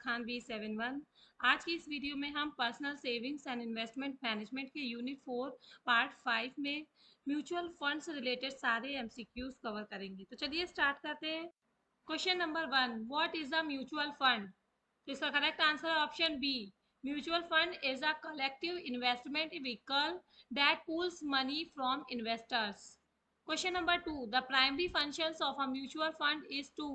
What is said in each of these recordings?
Khan B71। आज की इस वीडियो में हम personal savings and investment management के यूनिट 4 पार्ट 5 में म्यूचुअल फंड्स रिलेटेड सारे एमसीक्यूज कवर करेंगे। तो चलिए स्टार्ट करते हैं। Question number 1, what is a mutual fund? तो इसका करेक्ट आंसर है option B. Mutual fund is a collective investment vehicle that pools money from investors. Question number 2, the primary functions of a mutual fund is to.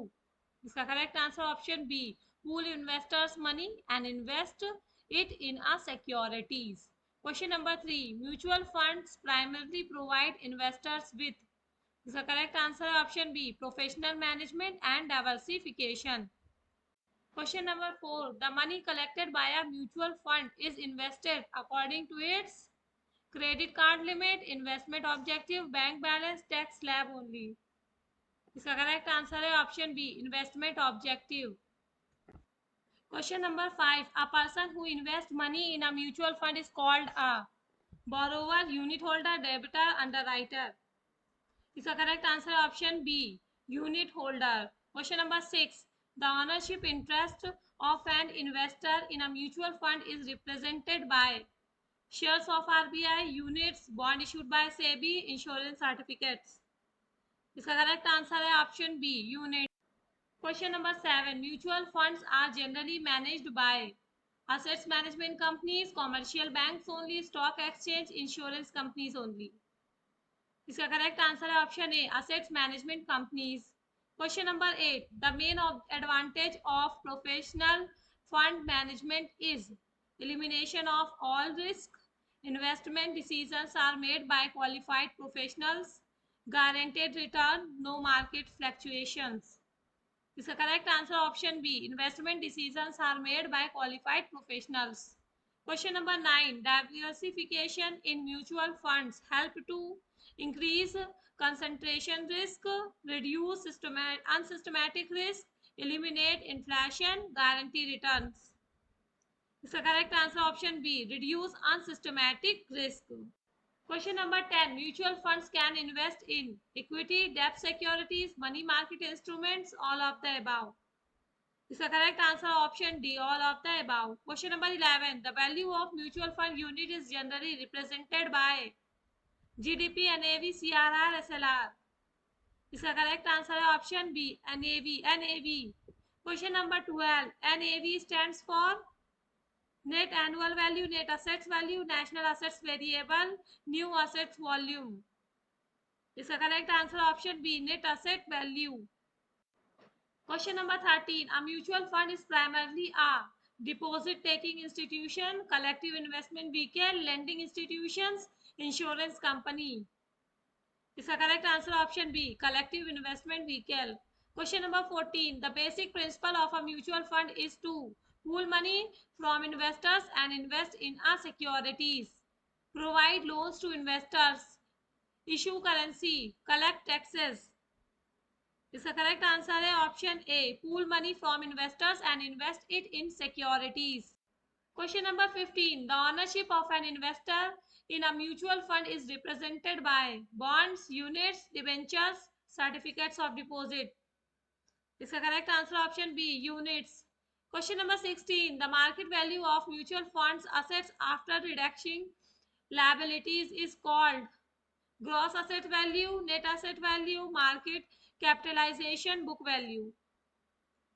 इसका correct answer option B, pool investors money and invest it in a securities. Question number 3, mutual funds primarily provide investors with. इसका correct answer है option B, professional management and diversification. Question number 4, the money collected by a mutual fund is invested according to its credit card limit, investment objective, bank balance, tax slab only. इसका correct answer है option B, investment objective. Question number 5, a person who invest money in a mutual fund is called a borrower, unit holder, debtor, underwriter. इसका correct answer है option B, unit holder. Question number 6, the ownership interest of an investor in a mutual fund is represented by shares of RBI, units, bonds issued by SEBI, insurance certificates. इसका correct answer है option B, unit. Question number 7, mutual funds are generally managed by assets management companies, commercial banks only, stock exchange, insurance companies only. इसका correct answer है option A, assets management companies. Question number 8, the main advantage of professional fund management is elimination of all risk, investment decisions are made by qualified professionals, guaranteed return, no market fluctuations. इसका correct answer option B, investment decisions are made by qualified professionals. Question number 9, diversification in mutual funds help to increase concentration risk, reduce unsystematic risk, eliminate inflation, guarantee returns. इसका correct answer option B, reduce unsystematic risk. Question number 10, mutual funds can invest in equity, debt securities, money market instruments, all of the above. इसका correct answer option D, all of the above. Question number 11, the value of mutual fund unit is generally represented by GDP, NAV, CRR, SLR. इसका correct answer है option B, NAV. Question number 12, NAV stands for net annual value, net assets value, national assets variable, new assets volume. इसका correct answer option B, net asset value. Question number 13, a mutual fund is primarily a deposit taking institution, collective investment vehicle, lending institutions, insurance company. इसका correct answer option B, collective investment vehicle. Question number 14, the basic principle of a mutual fund is to pool money from investors and invest in a securities, provide loans to investors, issue currency, collect taxes. इसका correct answer है option A, pool money from investors and invest it in securities. Question number 15, the ownership of an investor in a mutual fund is represented by bonds, units, debentures, certificates of deposit. इसका correct answer option B, units. Question number 16, the market value of mutual funds assets after reducing liabilities is called gross asset value, net asset value, market capitalization, book value.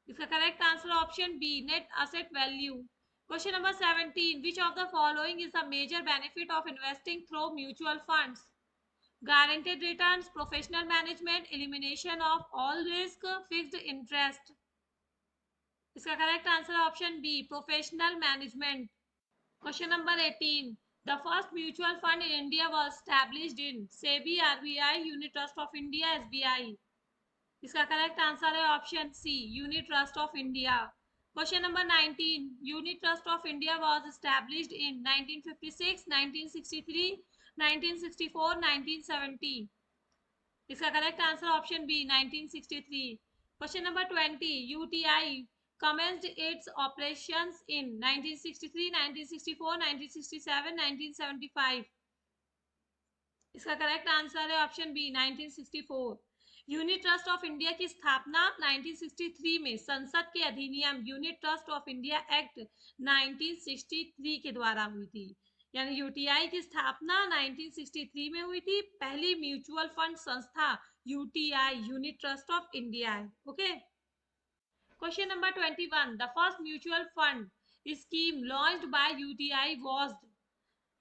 इसका correct answer option B, net asset value. Question number 17, which of the following is the major benefit of investing through mutual funds? Guaranteed returns, professional management, elimination of all risk, fixed interest. इसका correct answer option B, professional management. Question number 18, the first mutual fund in India was established in SEBI, RBI, Unit Trust of India, SBI. इसका correct answer है option C, unit trust of India. Question number 19, unit trust of India was established in 1956, 1963, 1964, 1970. इसका correct answer option B, 1963. Question number 20, UTI commenced its operations in 1963, 1964, 1967, 1975. इसका correct answer है option B, 1964. Unit trust of India की स्थापना 1963 में संसद के अधिनियम unit trust of India act 1963 के द्वारा हुई थी। यानी यूटीआई की स्थापना 1963 में हुई थी। पहली म्यूचुअल फंड संस्था UTI unit trust of India है। Okay, question number 21, the first mutual fund scheme launched by UTI was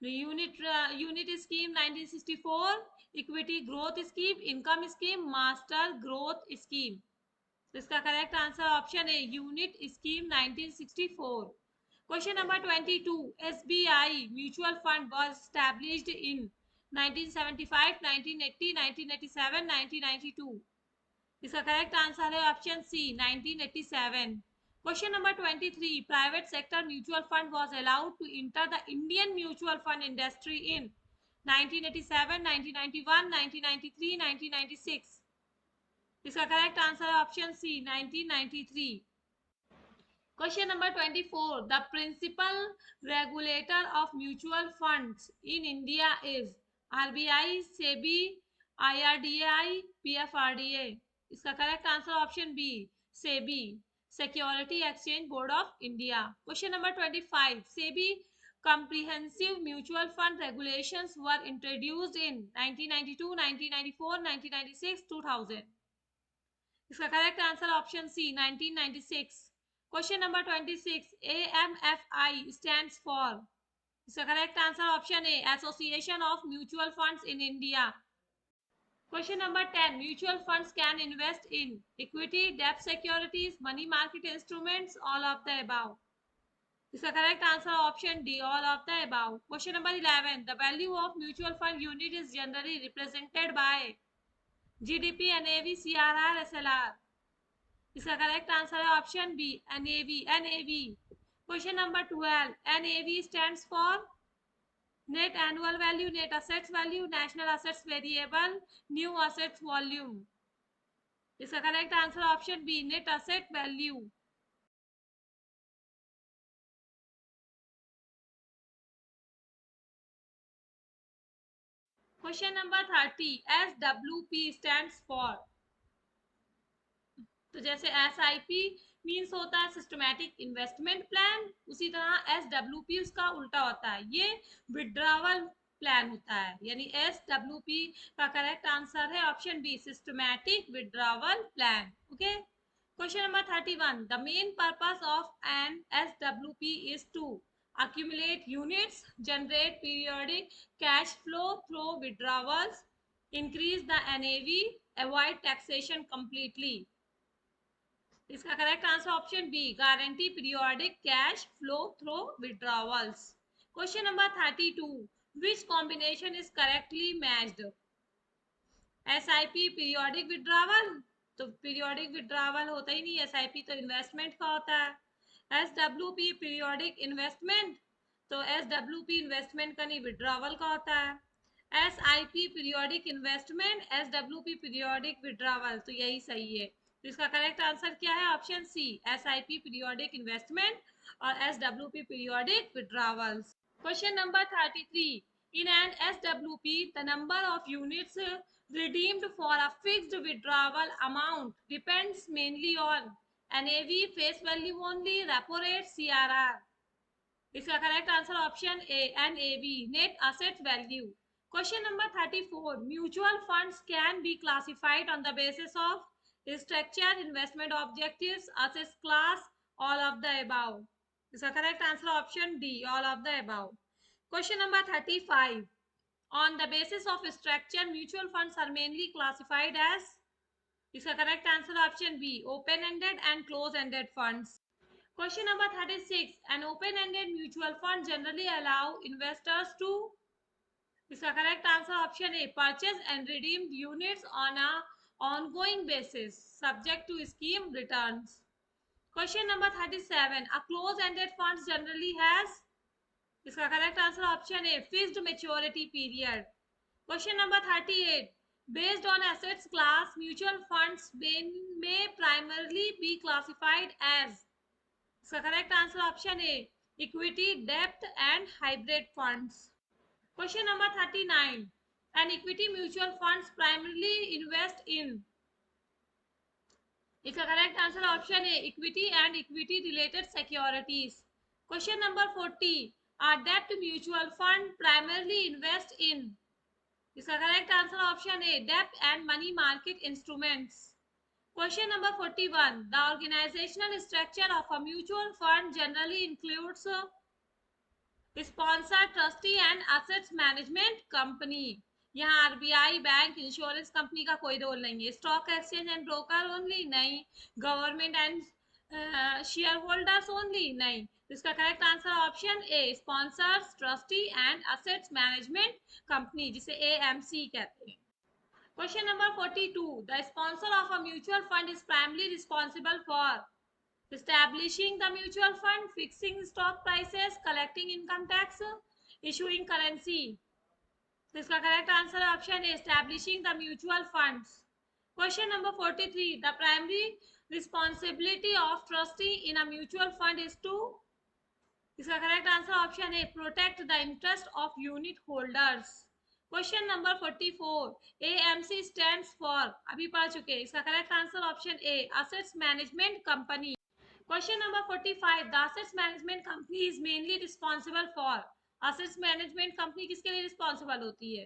unit scheme 1964, equity growth scheme, income scheme, master growth scheme। तो इसका करेक्ट आंसर ऑप्शन है unit scheme 1964। Question number 22, SBI mutual fund was established in 1975, 1980, 1987, 1992। इसका correct answer है option C 1987। Question number 23, private sector mutual fund was allowed to enter the Indian mutual fund industry in 1987, 1991, 1993, 1996। इसका correct answer है option C 1993। Question number 24, the principal regulator of mutual funds in India is RBI, SEBI, IRDI, PFRDA. इसका correct answer option B SEBI, security exchange board of India. Question number 25, SEBI comprehensive mutual fund regulations were introduced in 1992, 1994, 1996, 2000। इसका correct answer option C 1996। Question number 26, AMFI stands for। इसका correct answer option A association of mutual funds in India. Question number 10, mutual funds can invest in equity, डेब्ट securities, money market instruments, all of the above. इसका correct answer option D all of the above. Question number 11, the value of mutual fund unit is generally represented by GDP, NAV, CRR, SLR. इसका correct answer है option B NAV, NAV. Question number 12, NAV stands for net annual value, net assets value, national assets variable, new assets volume. इसका correct answer option B net asset value. Question number 30, SWP stands for. तो जैसे SIP means होता है systematic investment plan, उसी तरह SWP उसका उल्टा होता है, ये विड्रावल प्लान होता है। यानी SWP का करेक्ट आंसर है option B systematic withdrawal plan. Okay, question number 31, the main purpose of an SWP is to accumulate units, generate periodic cash flow through withdrawals, increase the NAV, avoid taxation completely। इसका correct answer option B guarantee periodic cash flow through withdrawals. Question number 32, which combination is correctly matched. SIP periodic withdrawal, तो periodic withdrawal होता ही नहीं, SIP तो investment का होता है। SWP periodic investment, तो एसडब्ल्यूपी इन्वेस्टमेंट का नहीं विड्रॉवल का होता है। SIP periodic investment, SWP periodic withdrawal, तो यही सही है। तो इसका करेक्ट आंसर क्या है option C SIP periodic investment और SWP periodic withdrawals. Question number 33, in an SWP the number of units redeemed for a fixed withdrawal amount depends mainly on NAV, face value only, repo rate, CRR। इसका correct answer option A NAV, net asset value. Question number 34, mutual funds can be classified on the basis of structure, investment objectives, asset class, all of the above। इसका correct answer option D all of the above। Question number 35, on the basis of structure mutual funds are mainly classified as। इसका correct answer option B open ended and close ended funds। Question number 36, an open ended mutual fund generally allow investors to। इसका correct answer option A purchase and redeemed units on a ongoing basis subject to scheme returns। Question number 37, a close-ended funds generally has। इसका correct answer option a fixed maturity period. Question number 38, based on assets class mutual funds may primarily be classified as। इसका correct answer option A equity, डेब्ट and hybrid funds. Question number 39, an equity mutual funds primarily invest in। इसका correct answer option है equity and equity related securities. Question number 40, आ डेब्ट mutual fund primarily invest in. इसका correct answer option है डेब्ट and money market instruments. Question number 41. The organizational structure of a mutual fund generally includes sponsor, trustee and assets management company. यहाँ RBI, bank, insurance company का कोई role नहीं है। Stock exchange and broker only नहीं। Government and shareholders only नहीं। इसका correct answer option A sponsors, trustee and assets management company, जिसे AMC कहते हैं। Question number 42. The sponsor of a mutual fund is primarily responsible for establishing the mutual fund, fixing stock prices, collecting income tax, issuing currency. So, इसका correct answer option is establishing the mutual funds. Question number 43. The primary responsibility of trustee in a mutual fund is to, इसका correct answer option है protect the interest of unit holders. Question number 44, AMC stands for, अभी पढ़ चुके हैं। इसका correct answer option A assets management company. Question number 45, the assets management company is mainly responsible for. Assets management company किसके लिए responsible होती है?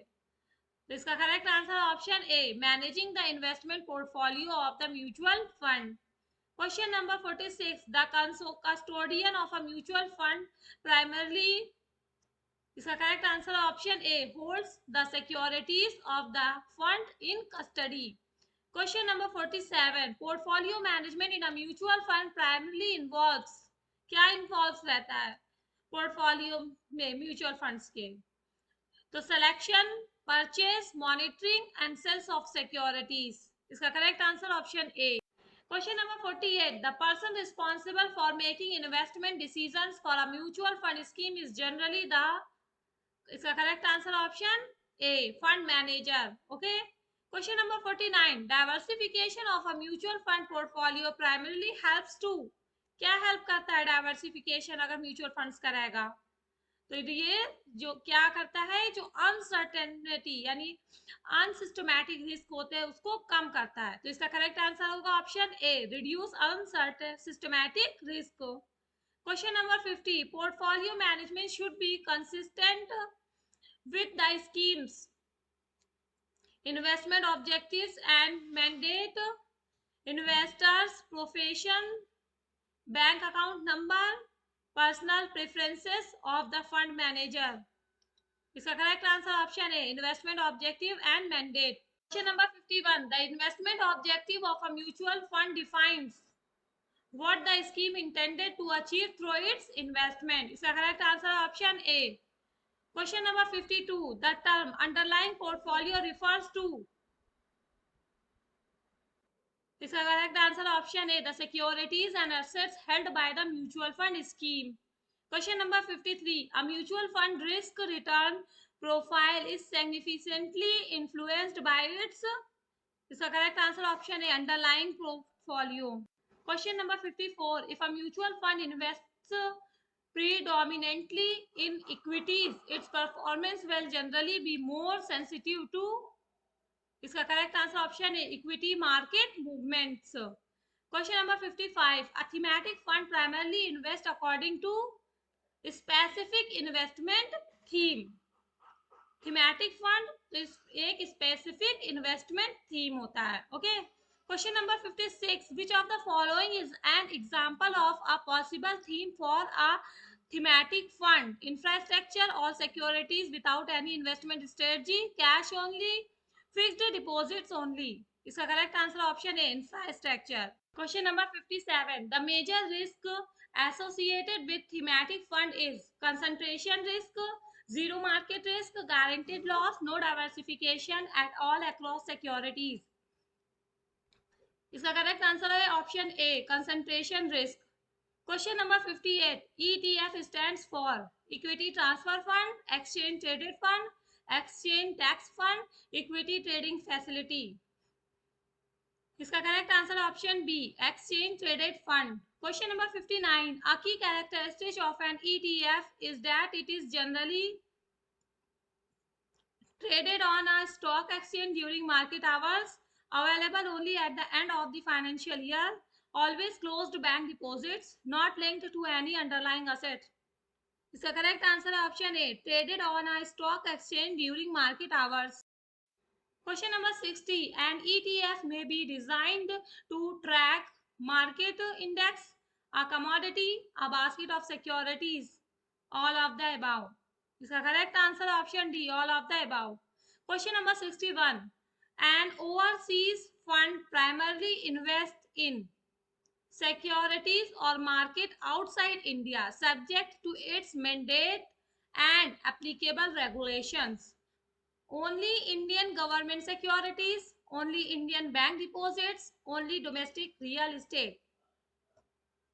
तो इसका correct answer option A managing the investment portfolio of the mutual fund. Question number 46, the custodian of a mutual fund primarily, इसका correct answer option A holds the securities of the fund in custody. Question number 47, portfolio management in a mutual fund primarily involves, क्या involves रहता है portfolio में mutual funds के? तो selection, purchase, monitoring and sales of securities. इसका correct answer option A. Question number 48. The person responsible for making investment decisions for a mutual fund scheme is generally the, इसका correct answer option A fund manager. Okay. Question number 49, diversification of a mutual fund portfolio primarily helps to, क्या help करता है diversification अगर mutual funds का रहेगा? तो ये जो क्या करता है, जो अनसर्टेनिटी यानी अनसिस्टमैटिक रिस्क होते हैं उसको कम करता है। तो इसका करेक्ट आंसर होगा option A reduce uncertain systematic risk. Question number 50, portfolio management should be consistent with the schemes, investment objectives and mandate, investors profession, bank account number, personal preferences of the fund manager। इसका correct answer option है investment objective and mandate. Question number 51, the investment objective of a mutual fund defines what the scheme intended to achieve through its investment। इसका correct answer option A. Question number 52. The term underlying portfolio refers to, इसका correct answer option है the securities and assets held by the mutual fund scheme। Question number 53. A mutual fund risk return profile is significantly influenced by its, इसका correct answer option है underlying portfolio। Question number 54. If a mutual fund invests predominantly in equities, its performance will generally be more sensitive to, इसका correct answer option है equity market movements. Question number 55, a thematic fund primarily invest according to specific investment theme। Thematic fund एक specific investment theme होता है। Okay. Question number 56, which of the following is an example of a possible theme for a thematic fund? Infrastructure or securities without any investment strategy, cash only, fixed deposits only। इसका correct answer option है infrastructure. Question number 57, the major risk associated with thematic fund is concentration risk, zero market risk, guaranteed loss, no diversification at all across securities। इसका correct answer है option A concentration risk. Question number 58, ETF stands for equity transfer fund, exchange traded fund, exchange tax fund, equity trading facility. इसका correct answer option B exchange traded fund. Question number 59, a key characteristic of an ETF is that it is generally traded on a stock exchange during market hours, available only at the end of the financial year, always closed bank deposits, not linked to any underlying asset. इसका correct answer है option A, traded on a stock exchange during market hours. Question number 60. An ETF may be designed to track market index, a commodity, a basket of securities, all of the above. इसका correct answer option D, all of the above. Question number 61. An overseas fund primarily invests in securities or market outside India, subject to its mandate and applicable regulations. Only Indian government securities, only Indian bank deposits, only domestic real estate.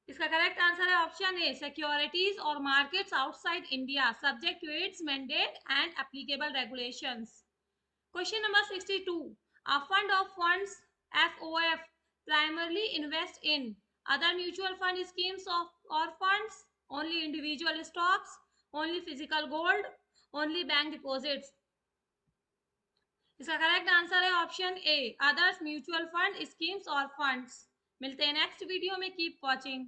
इसका correct answer है option A, securities और markets outside India, subject to its mandate and applicable regulations. Question number 62. A fund of funds, FOF, primarily invest in other mutual fund schemes or funds, only individual stocks, only physical gold, only bank deposits. इसका correct answer है option ए, others mutual fund schemes और funds. मिलते हैं next video में. Keep watching.